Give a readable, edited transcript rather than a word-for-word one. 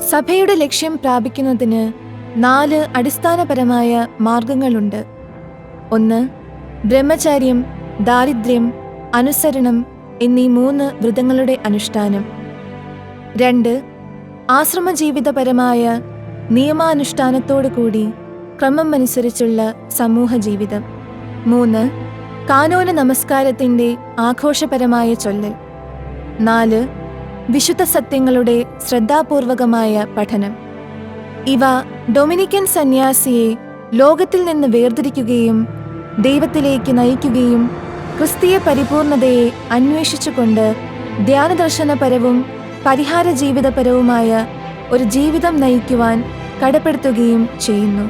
സഭയുടെ ലക്ഷ്യം പ്രാപിക്കുന്നതിന് 4 അടിസ്ഥാനപരമായ മാർഗങ്ങളുണ്ട്. 1. ബ്രഹ്മചര്യം, ദാരിദ്ര്യം, അനുസരണം എന്നീ 3 വ്രതങ്ങളുടെ അനുഷ്ഠാനം. 2. ആശ്രമജീവിതപരമായ നിയമാനുഷ്ഠാനത്തോടുകൂടി ക്രമം അനുസരിച്ചുള്ള സമൂഹ ജീവിതം. 3. കാനോന നമസ്കാരത്തിൻ്റെ ആഘോഷപരമായ ചൊല്ലൽ. 4. വിശുദ്ധ സത്യങ്ങളുടെ ശ്രദ്ധാപൂർവകമായ പഠനം. ഇവ ഡൊമിനിക്കൻ സന്യാസിയെ ലോകത്തിൽ നിന്ന് വേർതിരിക്കുകയും ദൈവത്തിലേക്ക് നയിക്കുകയും ക്രിസ്തീയ പരിപൂർണതയെ അന്വേഷിച്ചുകൊണ്ട് ധ്യാനദർശനപരവും പരിഹാര ജീവിതപരവുമായ ഒരു ജീവിതം നയിക്കുവാൻ കടപ്പെടുത്തുകയും ചെയ്യുന്നു.